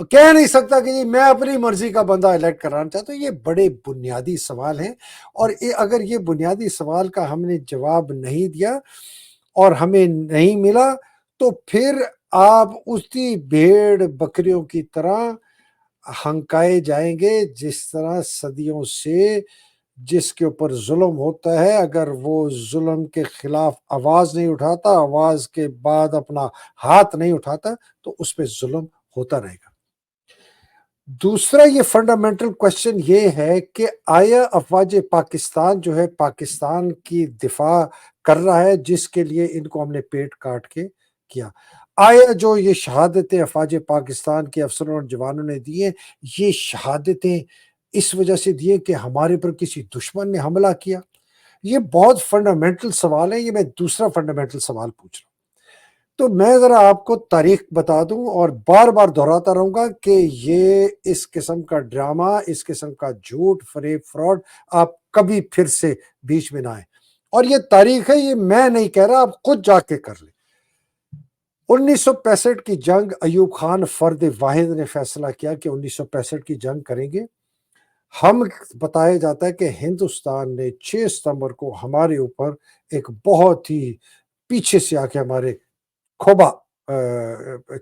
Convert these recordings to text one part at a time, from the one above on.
کہہ نہیں سکتا کہ جی میں اپنی مرضی کا بندہ الیکٹ کرانا چاہتا ہوں. یہ بڑے بنیادی سوال ہیں، اور اگر یہ بنیادی سوال کا ہم نے جواب نہیں دیا اور ہمیں نہیں ملا تو پھر آپ اسی بھیڑ بکریوں کی طرح ہنکائے جائیں گے جس طرح صدیوں سے جس کے اوپر ظلم ہوتا ہے، اگر وہ ظلم کے خلاف آواز نہیں اٹھاتا، آواز کے بعد اپنا ہاتھ نہیں اٹھاتا، تو اس پہ ظلم ہوتا رہے گا. دوسرا یہ فنڈامنٹل کوشچن یہ ہے کہ آیا افواج پاکستان جو ہے پاکستان کی دفاع کر رہا ہے جس کے لیے ان کو ہم نے پیٹ کاٹ کے کیا، آیا جو یہ شہادتیں افواج پاکستان کے افسروں اور جوانوں نے دی ہیں، یہ شہادتیں اس وجہ سے دی کہ ہمارے پر کسی دشمن نے حملہ کیا؟ یہ بہت فنڈامنٹل سوال ہے. یہ میں دوسرا فنڈامنٹل سوال پوچھ رہا ہوں. تو میں ذرا آپ کو تاریخ بتا دوں اور بار بار دہراتا رہوں گا کہ یہ اس قسم کا ڈرامہ، اس قسم کا جھوٹ، فریب، فراڈ آپ کبھی پھر سے بیچ میں نہ آئے. اور یہ تاریخ ہے، یہ میں نہیں کہہ رہا، آپ خود جا کے کر لیں. 1965 کی جنگ ایوب خان فرد واحد نے فیصلہ کیا کہ 1965 کی جنگ کریں گے. ہم بتایا جاتا ہے کہ ہندوستان نے 6 ستمبر کو ہمارے اوپر ایک بہت ہی پیچھے سے آ کے ہمارے کھوبا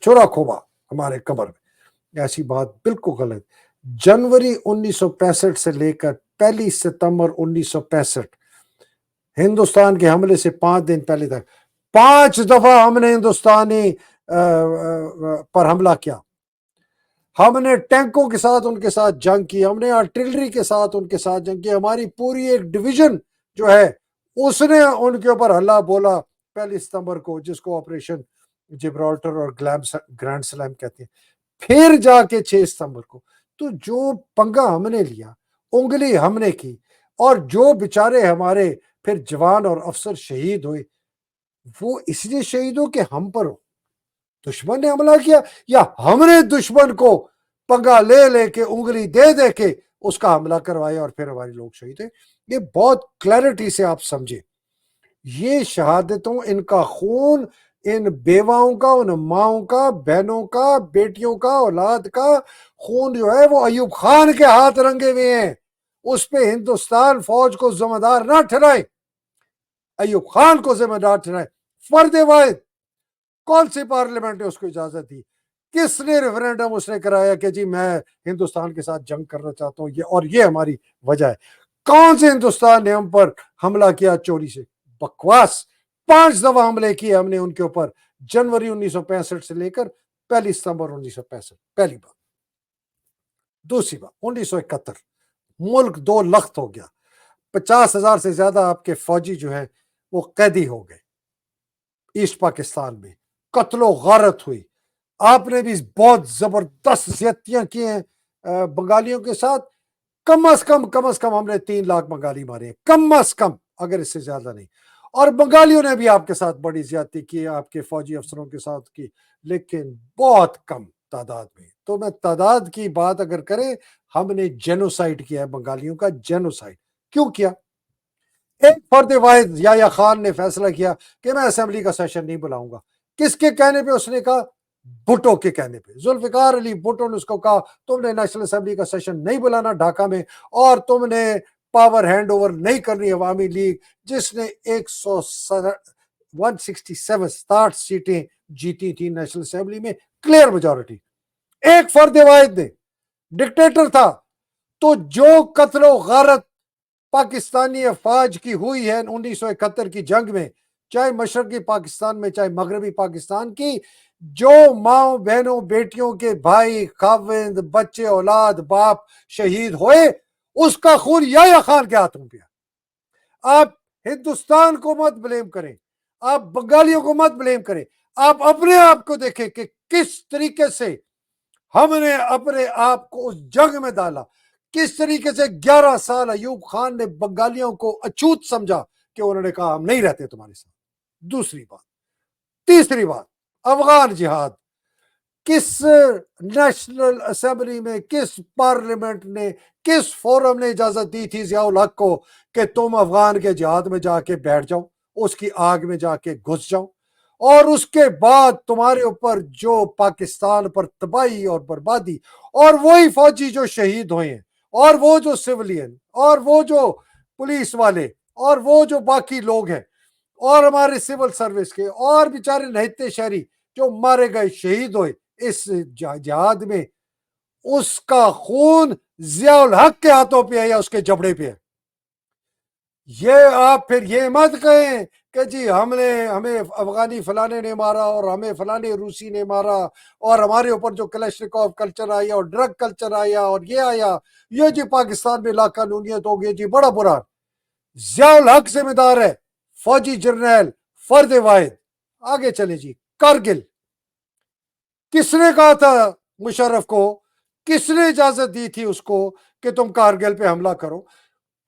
چورا کھوبا ہمارے کمر میں. ایسی بات بالکل غلط. جنوری 1965 سے لے کر 1 ستمبر 1965 ہندوستان کے حملے سے 5 دن پہلے تک 5 دفعہ ہم نے ہندوستانی پر حملہ کیا. ہم نے ٹینکوں کے ساتھ ان کے ساتھ جنگ کی، ہم نے آرٹلری کے ساتھ ان کے ساتھ جنگ کی. ہماری پوری ایک ڈویژن جو ہے اس نے ان کے اوپر ہلا بولا 1 ستمبر کو، جس کو آپریشن جبرالٹر اور گرینڈ سلیم کہتے ہیں. پھر جا کے 6 ستمبر کو تو جو پنگا ہم نے لیا، انگلی ہم نے کی، اور جو بیچارے ہمارے پھر جوان اور افسر شہید ہوئے، وہ اس لیے شہید ہو کہ ہم پر ہو دشمن نے حملہ کیا، یا ہم نے دشمن کو پنگا لے لے کے انگلی دے دے کے اس کا حملہ کروایا اور پھر ہمارے لوگ شہید ہوئے. یہ بہت کلیئرٹی سے آپ سمجھے. یہ شہادتوں، ان کا خون، ان بیواؤں کا، ان ماؤں کا، بہنوں کا، بیٹیوں کا، اولاد کا خون جو ہے وہ ایوب خان کے ہاتھ رنگے ہوئے ہیں. اس پہ ہندوستان فوج کو ذمہ دار نہ ٹھہرائے، ایوب خان کو ذمہ دار ٹھہرائے. فرد واحد کون سی پارلیمنٹ نے اس کو اجازت دی؟ کس نے ریفرینڈم اس نے کرایا کہ جی میں ہندوستان کے ساتھ جنگ کرنا چاہتا ہوں اور یہ ہماری وجہ ہے؟ کون سے ہندوستان نے ہم پر حملہ کیا چوری سے؟ بکواس. 5 دفعہ حملے کیے ہم نے ان کے اوپر، جنوری 1965 سے لے کر 1 ستمبر 1965. پہلی بات. دوسری بات، 1971 ملک 2 لخت ہو گیا. 50,000 سے زیادہ آپ کے فوجی جو ہیں وہ قیدی ہو گئے ایسٹ پاکستان میں. قتل و غارت ہوئی. آپ نے بھی بہت زبردست زیادتیاں کی ہیں بنگالیوں کے ساتھ. کم از کم ہم نے 3 لاکھ بنگالی مارے ہیں، کم از کم، اگر اس سے زیادہ نہیں. اور بنگالیوں نے بھی آپ کے ساتھ بڑی زیادتی کی، آپ کے فوجی افسروں کے ساتھ کی، لیکن بہت کم تعداد میں. تو میں تعداد کی بات اگر کریں، ہم نے جینوسائڈ کیا ہے بنگالیوں کا. جینوسائڈ کیوں کیا؟ ایک فرد واحد یحییٰ خان نے فیصلہ کیا کہ میں اسمبلی کا سیشن نہیں بلاؤں گا. کس کے کہنے پہ اس نے کہا؟ بھٹو کے کہنے پہ. ذوالفقار علی بھٹو نے اس کو کہا تم نے نیشنل اسمبلی کا سیشن نہیں بلانا ڈھاکہ میں، اور تم نے پاور ہینڈ اوور نہیں کرنی عوامی لیگ، جس نے 167 سیٹیں جیتی تھی نیشنل اسمبلی میں، کلیئر میجورٹی. ایک فرد واحد نے، ڈکٹیٹر تھا. تو جو قتل و غارت پاکستانی افواج کی ہوئی ہے 1971 کی جنگ میں، چاہے مشرقی پاکستان میں چاہے مغربی پاکستان کی، جو ماں بہنوں بیٹیوں کے بھائی خاوند بچے اولاد باپ شہید ہوئے، اس کا خون یحییٰ خان کے ہاتھوں پہ. آپ ہندوستان کو مت بلیم کریں، آپ بنگالیوں کو مت بلیم کریں، آپ اپنے آپ کو دیکھیں کہ کس طریقے سے ہم نے اپنے آپ کو اس جنگ میں ڈالا. کس طریقے سے 11 سال ایوب خان نے بنگالیوں کو اچھوت سمجھا کہ انہوں نے کہا ہم نہیں رہتے تمہارے ساتھ. دوسری بات. تیسری بات، افغان جہاد. کس نیشنل اسمبلی میں، کس پارلیمنٹ نے، کس فورم نے اجازت دی تھی ضیاء الحق کو کہ تم افغان کے جہاد میں جا کے بیٹھ جاؤ، اس کی آگ میں جا کے گھس جاؤ؟ اور اس کے بعد تمہارے اوپر جو پاکستان پر تباہی اور بربادی، اور وہی فوجی جو شہید ہوئے ہیں، اور وہ جو سولین، اور وہ جو پولیس والے، اور وہ جو باقی لوگ ہیں، اور ہمارے سول سروس کے، اور بیچارے نہتے شہری جو مارے گئے، شہید ہوئے اس جہاد میں، اس کا خون ضیاء الحق کے ہاتھوں پہ ہے یا اس کے جبڑے پہ ہے؟ یہ آپ پھر یہ مت کہیں کہ جی ہمیں افغانی فلانے نے مارا، اور ہمیں فلانے روسی نے مارا، اور ہمارے اوپر جو کلشنکوف کلچر آیا اور ڈرگ کلچر آیا اور یہ آیا، یہ جی پاکستان میں لا قانونیت ہو گئی جی، بڑا برا۔ ضیاء الحق ذمہ دار ہے، فوجی جرنیل فرد واحد۔ آگے چلے جی، کارگل کس نے کہا تھا مشرف کو، کس نے اجازت دی تھی اس کو کہ تم کارگل پہ حملہ کرو؟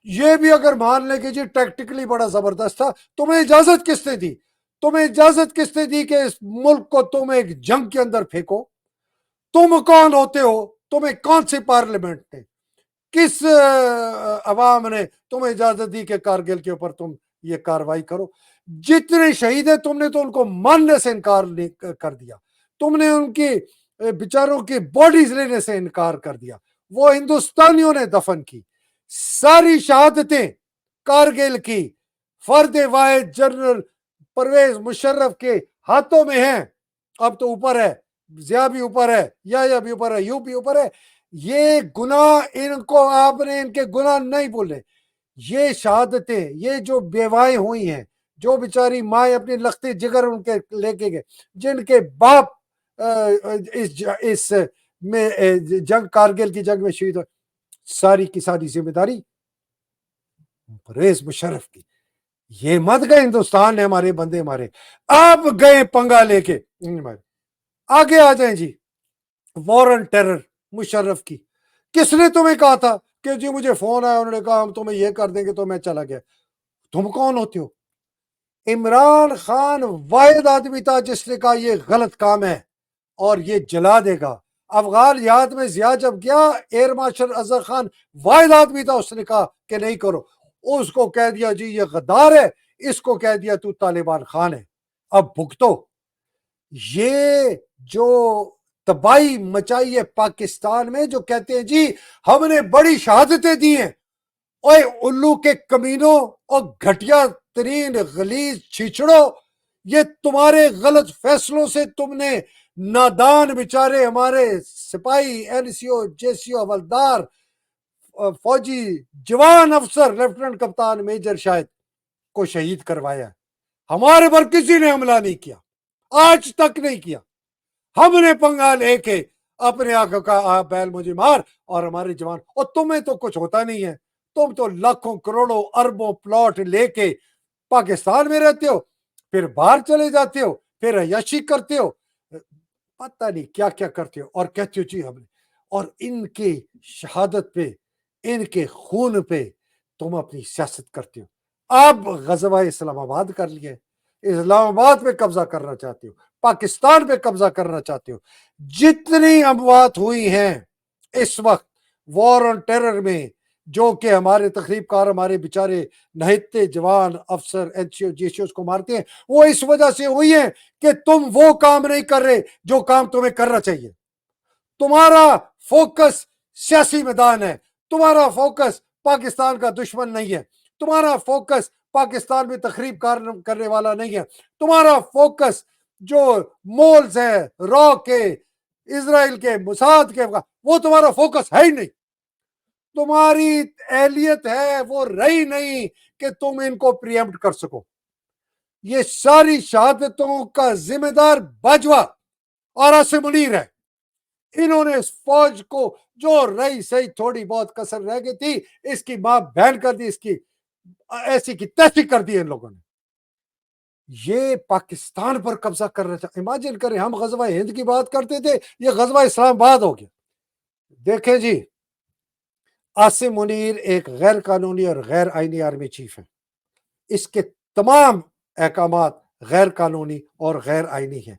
یہ بھی اگر مان لیں کہ جی ٹیکٹیکلی بڑا زبردست تھا، تمہیں اجازت کس نے دی؟ تمہیں اجازت کس نے دی کہ اس ملک کو تم ایک جنگ کے اندر پھینکو؟ تم کون ہوتے ہو؟ تمہیں کون سی پارلیمنٹ نے، کس عوام نے تمہیں اجازت دی کہ کارگل کے اوپر تم یہ کاروائی کرو؟ جتنے شہید ہیں تم نے تو ان کو ماننے سے انکار کر دیا، تم نے ان کی بیچاروں کی باڈیز لینے سے انکار کر دیا، وہ ہندوستانیوں نے دفن کی۔ ساری شہادتیں کارگل کی فرد واحد جنرل پرویز مشرف کے ہاتھوں میں ہیں۔ اب تو اوپر ہے، ضیاء بھی اوپر ہے، یا بھی اوپر ہے، یو بھی اوپر ہے۔ یہ گناہ ان کو آپ نے ان کے گناہ نہیں بولے، یہ شہادتیں، یہ جو بیوائیں ہوئی ہیں، جو بیچاری مائیں اپنی لختی جگر ان کے لے کے گئے، جن کے باپ اس میں جنگ کارگل کی جنگ میں شہید ہوئے، ساری کی ساری ذمہ داری پرویز مشرف کی۔ یہ مت گئے ہندوستان نے ہمارے بندے مارے، آپ گئے پنگا لے کے۔ آگے آ جائیں جی، وار آن ٹیرر مشرف کی، کس نے تمہیں کہا تھا کہ جی مجھے فون آیا، انہوں نے کہا ہم تمہیں یہ کر دیں گے، تو میں چلا گیا؟ تم کون ہوتے ہو؟ عمران خان واحد آدمی تھا جس نے کہا یہ غلط کام ہے اور یہ جلا دے گا۔ افغان جہاد میں ضیاء جب گیا، ایئر مارشل اظہر خان واحد آدمی تھا، اس نے کہا کہ نہیں کرو، اس کو کہہ دیا جی یہ غدار ہے، اس کو کہہ دیا تو طالبان خان ہے، اب بھگتو۔ یہ جو تباہی مچائی ہے پاکستان میں، جو کہتے ہیں جی ہم نے بڑی شہادتیں دی ہیں، اوے الو کے کمینوں اور گھٹیا ترین غلیظ چھیچڑو، یہ تمہارے غلط فیصلوں سے تم نے نادان بیچارے ہمارے سپاہی، این سی او، جے سی او، حوالدار، فوجی جوان افسر، لیفٹیننٹ کپتان، میجر شاہد کو شہید کروایا۔ ہمارے پر کسی نے حملہ نہیں کیا، آج تک نہیں کیا۔ ہم نے پنگا لے کے اپنے آقا کا آپ بیل مجھے مار، اور ہمارے جوان، اور تمہیں تو کچھ ہوتا نہیں ہے، تم تو لاکھوں کروڑوں اربوں پلاٹ لے کے پاکستان میں رہتے ہو، پھر باہر چلے جاتے ہو، پھر عیاشی کرتے ہو، پتہ نہیں کیا کیا کرتے ہو، اور کہتے ہو جی ہم نے، اور ان کی شہادت پہ، ان کے خون پہ تم اپنی سیاست کرتے ہو۔ اب غزوہ اسلام آباد کر لیے، اسلام آباد پہ قبضہ کرنا چاہتے ہو، پاکستان پہ قبضہ کرنا چاہتے ہو۔ جتنی اموات ہوئی ہیں اس وقت وار آن ٹیرر میں، جو کہ ہمارے تخریب کار، ہمارے بیچارے نہتے جوان افسر، این سی او، جی سی او کو مارتے ہیں، وہ اس وجہ سے ہوئی ہیں کہ تم وہ کام نہیں کر رہے جو کام تمہیں کرنا چاہیے۔ تمہارا فوکس سیاسی میدان ہے، تمہارا فوکس پاکستان کا دشمن نہیں ہے، تمہارا فوکس پاکستان میں تخریب کرنے والا نہیں ہے، تمہارا فوکس جو مولز ہیں را کے، اسرائیل کے، موساد کے، وہ تمہارا فوکس ہے ہی نہیں۔ تمہاری اہلیت ہے وہ رہی نہیں کہ تم ان کو پریمپٹ کر سکو۔ یہ ساری شہادتوں کا ذمہ دار باجوہ اور عاصم منیر ہے۔ انہوں نے اس فوج کو جو رہی سہی تھوڑی بہت کسر رہ گئی تھی، اس کی ماں بہن کر دی، اس کی ایسی کی تیسی کر دی ان لوگوں نے۔ یہ پاکستان پر قبضہ کرنا چاہتے، امیجن کریں ہم غزوہ ہند کی بات کرتے تھے، یہ غزوہ اسلام آباد ہو گیا۔ دیکھیں جی، عاصم منیر ایک غیر قانونی اور غیر آئینی آرمی چیف ہے، اس کے تمام احکامات غیر قانونی اور غیر آئینی ہیں۔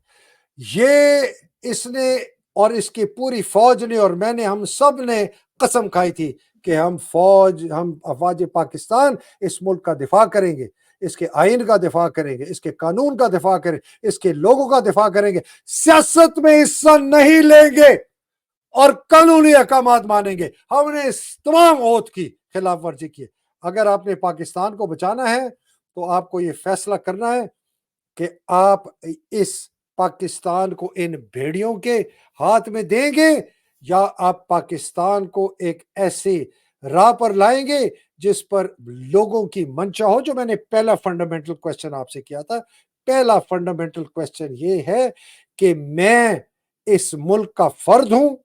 یہ اس نے اور اس کی پوری فوج نے اور میں نے، ہم سب نے قسم کھائی تھی کہ ہم افواج پاکستان اس ملک کا دفاع کریں گے، اس کے آئین کا دفاع کریں گے, اس کے قانون کا دفاع کریں, اس کے لوگوں کا دفاع کریں گے, سیاست میں حصہ نہیں لیں گے اور قانونی احکامات مانیں گے. ہم نے اس تمام عہد کی خلاف ورزی کی. اگر آپ نے پاکستان کو بچانا ہے تو آپ کو یہ فیصلہ کرنا ہے کہ آپ اس پاکستان کو ان بھیڑیوں کے ہاتھ میں دیں گے یا آپ پاکستان کو ایک ایسے راہ پر لائیں گے جس پر لوگوں کی منشا ہو. جو میں نے پہلا فنڈامنٹل کوسچن آپ سے کیا تھا, پہلا فنڈامنٹل کوسچن یہ ہے کہ میں اس ملک کا فرد ہوں,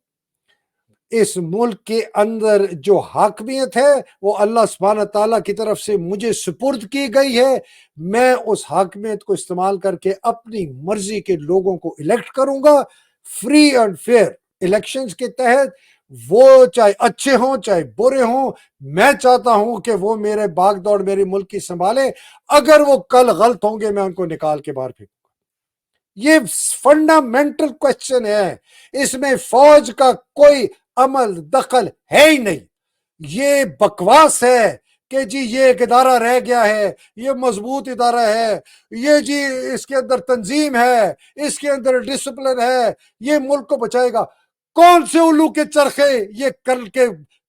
اس ملک کے اندر جو حاکمیت ہے وہ اللہ سبحانہ تعالیٰ کی طرف سے مجھے سپرد کی گئی ہے, میں اس حاکمیت کو استعمال کر کے اپنی مرضی کے لوگوں کو الیکٹ کروں گا فری اینڈ فیئر الیکشنز کے تحت. وہ چاہے اچھے ہوں چاہے برے ہوں, میں چاہتا ہوں کہ وہ میرے باغ دوڑ میرے ملک کی سنبھالے. اگر وہ کل غلط ہوں گے میں ان کو نکال کے باہر پھینکوں گا. یہ فنڈامنٹل کوسچن ہے, اس میں فوج کا کوئی عمل دخل ہے ہی نہیں. یہ بکواس ہے کہ جی یہ ایک ادارہ رہ گیا ہے, یہ مضبوط ادارہ ہے, یہ جی اس کے اندر تنظیم ہے, اس کے اندر ڈسپلن ہے, یہ ملک کو بچائے گا. کون سے الو کے چرخے یہ کر کے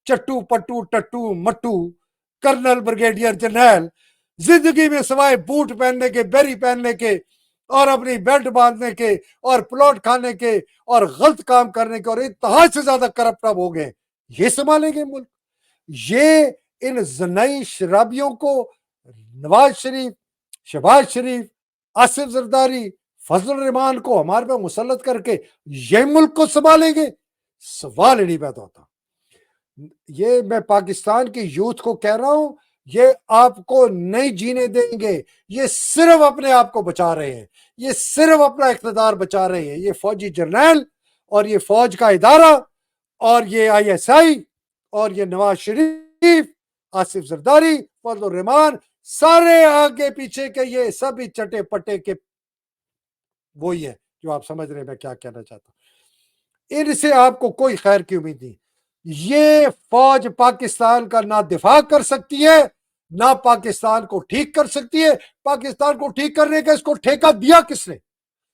چٹو پٹو ٹٹو مٹو کرنل بریگیڈیئر جنرل زندگی میں سوائے بوٹ پہننے کے, بیری پہننے کے اور اپنی بیلٹ باندھنے کے اور پلاٹ کھانے کے اور غلط کام کرنے کے اور انتہا سے زیادہ کرپٹ اب ہو گئے, یہ سنبھالیں گے ملک؟ یہ ان زنائی شرابیوں کو نواز شریف, شہباز شریف, آصف زرداری, فضل الرحمان کو ہمارے پہ مسلط کر کے یہ ملک کو سنبھالیں گے؟ سوال ہی نہیں پیدا ہوتا. یہ میں پاکستان کی یوتھ کو کہہ رہا ہوں, یہ آپ کو نہیں جینے دیں گے. یہ صرف اپنے آپ کو بچا رہے ہیں, یہ صرف اپنا اقتدار بچا رہے ہیں. یہ فوجی جرنیل اور یہ فوج کا ادارہ اور یہ آئی ایس آئی اور یہ نواز شریف, آصف زرداری, فضل الرحمان, سارے آگے پیچھے کے یہ سبھی چٹے پٹے کے وہی ہے جو آپ سمجھ رہے ہیں میں کیا کہنا چاہتا ہوں. ان سے آپ کو کوئی خیر کی امید نہیں. یہ فوج پاکستان کا نہ دفاع کر سکتی ہے نہ پاکستان کو ٹھیک کر سکتی ہے. پاکستان کو ٹھیک کرنے کا اس کو ٹھیکہ دیا کس نے؟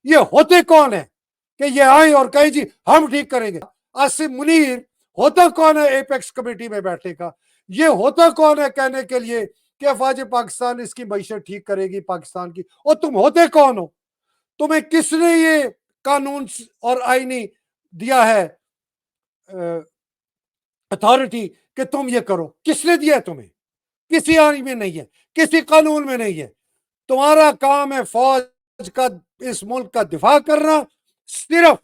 یہ ہوتے کون ہیں کہ یہ آئیں اور کہیں جی ہم ٹھیک کریں گے؟ آصف منیر ہوتا کون ہے ایپیکس کمیٹی میں بیٹھنے کا؟ یہ ہوتا کون ہے کہنے کے لیے کہ افواج پاکستان اس کی معیشت ٹھیک کرے گی پاکستان کی؟ اور تم ہوتے کون ہو؟ تمہیں کس نے یہ قانون اور آئینی دیا ہے اتھارٹی کہ تم یہ کرو؟ کس نے دیا ہے تمہیں؟ کسی آئین میں نہیں ہے, کسی قانون میں نہیں ہے. تمہارا کام ہے فوج کا, اس ملک کا دفاع کرنا صرف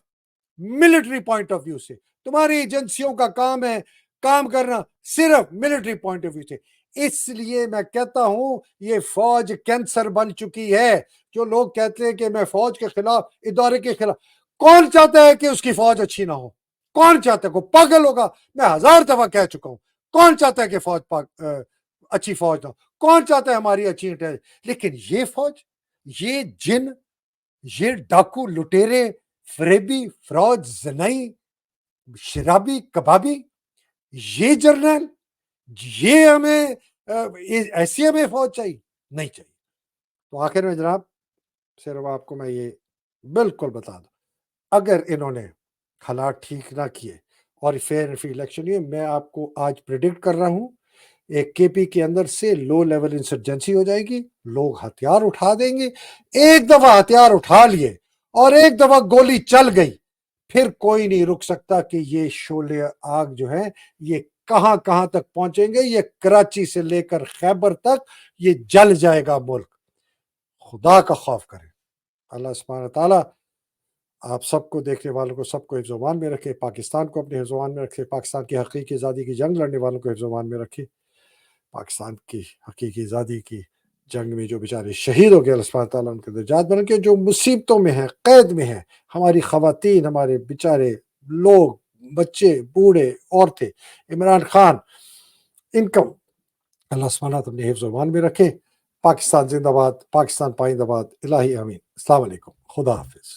ملٹری پوائنٹ آف ویو سے. تمہاری ایجنسیوں کا کام ہے کام کرنا صرف ملٹری پوائنٹ آف ویو سے. اس لیے میں کہتا ہوں یہ فوج کینسر بن چکی ہے. جو لوگ کہتے ہیں کہ میں فوج کے خلاف, ادارے کے خلاف, کون چاہتا ہے کہ اس کی فوج اچھی نہ ہو؟ کون چاہتا ہے؟ کوئی پاگل ہوگا. میں 1000 دفعہ کہہ چکا ہوں, کون چاہتا ہے کہ فوج اچھی فوج نہ ہو؟ کون چاہتا ہے ہماری اچھی انٹیلیجنس؟ لیکن یہ فوج, یہ جن, یہ ڈاکو لٹیرے فریبی فروج زنائی شرابی کبابی, یہ جرنل, یہ ہمیں ایسی ہمیں فوج چاہیے؟ نہیں چاہیے. تو آخر میں جناب صرف آپ کو میں یہ بالکل بتا دوں, اگر انہوں نے حالات ٹھیک نہ کیے اور فیئر اینڈ فری الیکشن ہوئے, میں آپ کو آج پریڈکٹ کر رہا ہوں ایک کے پی کے اندر سے لو لیول انسرجنسی ہو جائے گی. لوگ ہتھیار اٹھا دیں گے. ایک دفعہ ہتھیار اٹھا لیے اور ایک دفعہ گولی چل گئی, پھر کوئی نہیں رک سکتا کہ یہ شعلے آگ جو ہے یہ کہاں کہاں تک پہنچیں گے. یہ کراچی سے لے کر خیبر تک یہ جل جائے گا ملک. خدا کا خوف کریں. اللہ سبحانہ تعالیٰ آپ سب کو, دیکھنے والوں کو سب کو حفظ و امان میں رکھے, پاکستان کو اپنے حفظ و امان میں رکھے, پاکستان کی حقیقی آزادی کی جنگ لڑنے والوں کو حفظ و امان میں رکھے, پاکستان کی حقیقی آزادی کی جنگ میں جو بیچارے شہید ہو گئے اللہ سبحانہ تعالیٰ ان کے درجات بن کے, جو مصیبتوں میں ہیں, قید میں ہیں, ہماری خواتین, ہمارے بیچارے لوگ, بچے, بوڑھے, عورتیں, عمران خان, ان کو اللہ سبحانہ تعالیٰ اپنے حفظ و امان میں رکھے. پاکستان زندہ باد, پاکستان پائندہ باد. الہی آمین. السلام علیکم. خدا حافظ.